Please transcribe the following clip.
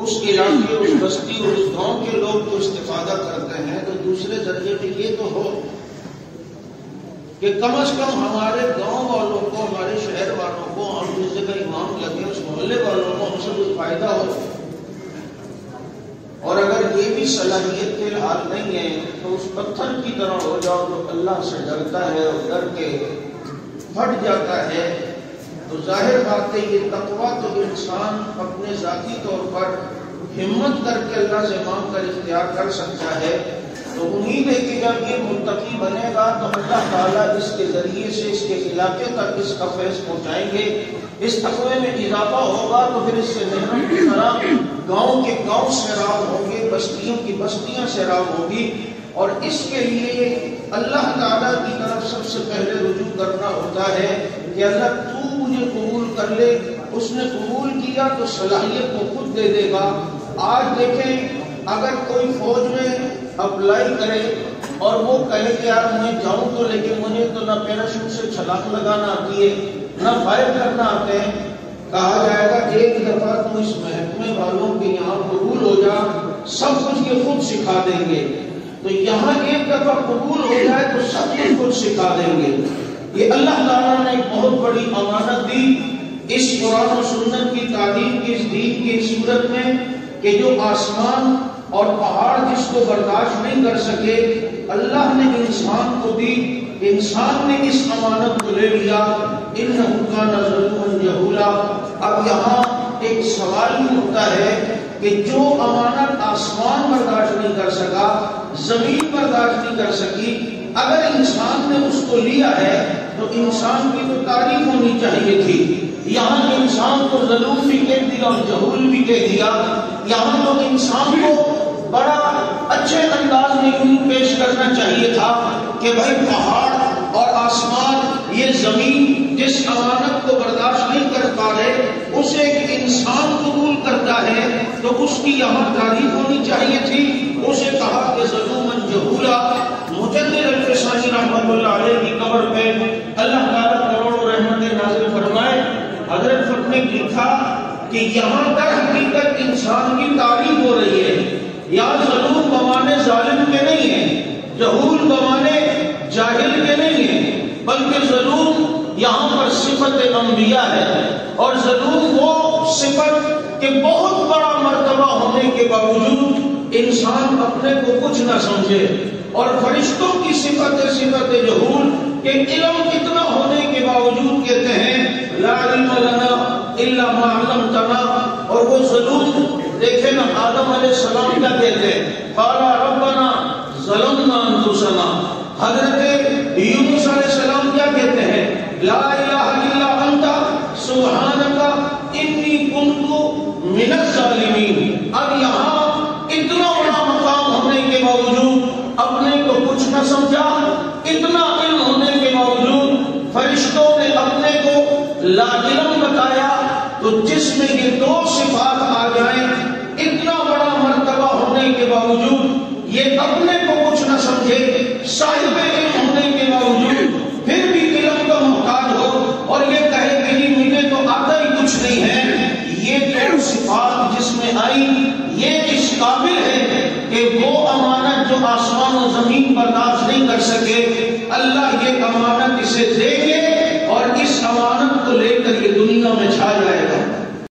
اس علاقے، اس بستی اور اس گاؤں کے لوگ تو استفادہ کرتے ہیں، تو دوسرے درجے میں یہ تو ہو کہ کم از کم ہمارے گاؤں والوں کو، ہمارے شہر والوں کو، ہم جس جگہ امام لگے اس محلے والوں کو ہم سے کوئی فائدہ ہو۔ اور اگر یہ بھی صلاحیت فی الحال نہیں ہے تو اس پتھر کی طرح ہو جاؤ جو اللہ سے ڈرتا ہے اور ڈر کے پھٹ جاتا ہے۔ تو ظاہر بات ہے یہ تقویٰ تو انسان اپنے ذاتی طور پر ہمت کر کے اللہ سے مانگ کر اختیار کر سکتا ہے۔ تو امید ہے کہ جب یہ متقی بنے گا تو اللہ تعالیٰ اس کے ذریعے سے اس کے علاقے تک اس کا فیض پہنچائیں گے، اس تقوی میں اضافہ ہوگا تو پھر اس سے نہروں کی طرح گاؤں کے گاؤں سیراب ہوں گے، بستیوں کی بستیاں سیراب ہوں گی۔ اور اس کے لیے اللہ تعالیٰ کی طرف سب سے پہلے رجوع کرنا ہوتا ہے کہ اللہ تو مجھے قبول کر لے۔ اس نے قبول کیا تو صلاحیت کو خود دے دے گا۔ آج دیکھیں اگر کوئی فوج میں اپلائی کرے اور وہ کہے کہ یار میں جاؤں تو لیکن مجھے تو نہ پیراشوٹ سے چھلانگ لگانا آتی ہے نہ فائر کرنا آتے ہیں، کہا جائے گا ایک دفعہ تو اس محکمے والوں کے یہاں قبول ہو جا، سب کچھ یہ خود سکھا دیں گے۔ تو یہاں ایک دفعہ قبول ہو جائے تو سب کچھ خود سکھا دیں گے۔ یہ اللہ تعالیٰ نے ایک بہت بڑی امانت دی اس قرآن و سنت کی تعلیم کی، اس دین کی صورت میں کہ جو آسمان اور پہاڑ جس کو برداشت نہیں کر سکے اللہ نے انسان کو دی۔ انسان نے اس امانت کو لے لیا۔ انہ کان ظلوما جہولا۔ اب یہاں ایک سوال ہی ہوتا ہے کہ جو امانت آسمان برداشت نہیں کر سکا، زمین برداشت نہیں کر سکی، اگر انسان نے اس کو لیا ہے تو انسان کی تو تعریف ہونی چاہیے تھی۔ یہاں انسان کو ظلوم بھی کہہ دیا اور جہول بھی کہہ دیا۔ یہاں تو انسان کو بڑا اچھے انداز میں یوں پیش کرنا چاہیے تھا کہ بھائی پہاڑ اور آسمان، یہ زمین جس امانت کو برداشت نہیں کر پا رہے اسے ایک انسان قبول کرتا ہے تو اس کی یہاں تعریف ہونی چاہیے تھی۔ اسے کہا کہ ظلوما جہولا۔ مجدد الفسانی رحمۃ اللہ علیہ کی قبر پہ اللہ تعالیٰ کروڑوں رحمتیں نازل فرمائے، حضرت فقہ نے لکھا کہ یہاں در حقیقت انسان کی تعریف ہو رہی ہے۔ یہاں ظلوم بمانے ظالم کے نہیں ہیں، جہول بمانے جاہل کے نہیں ہیں، بلکہ ظلوم یہاں پر صفت انبیاء ہے۔ اور ظلوم وہ صفت کہ بہت بڑا مرتبہ ہونے کے باوجود انسان اپنے کو کچھ نہ سمجھے، اور فرشتوں کی صفت جہول کہ علم اتنا ہونے کے باوجود کہتے ہیں لا علم لنا الا ما علمتنا۔ اور وہ ظلوم دیکھیں نا آدم علیہ السلام کیا کہتے ہیں، قال ربنا ظلمنا انفسنا۔ حضرت یونس علیہ السلام کیا کہتے ہیں، لا الہ الا انت سبحانک انی کنت من الظالمین۔ اب یہاں اتنا بڑا مقام ہونے کے باوجود اپنے کو کچھ نہ سمجھا، اتنا علم ہونے کے باوجود فرشتوں نے اپنے کو لا علم بتایا۔ تو جس میں یہ دو صفات آ جائیں، اتنا بڑا مرتبہ ہونے کے باوجود یہ اپنے کو کچھ نہ سمجھے، صاحب علم ہونے کے باوجود پھر بھی علم کا محتاج ہو اور یہ کہے کہ نہیں مجھے تو آتا ہی کچھ نہیں ہے، یہ دو صفات جس میں آئی یہ اس قابل ہے کہ وہ امانت جو آسمان و زمین برداشت نہیں کر سکے، اللہ یہ امانت اسے دے گے اور اس امانت کو لے کر یہ دنیا میں چھا جائے گا۔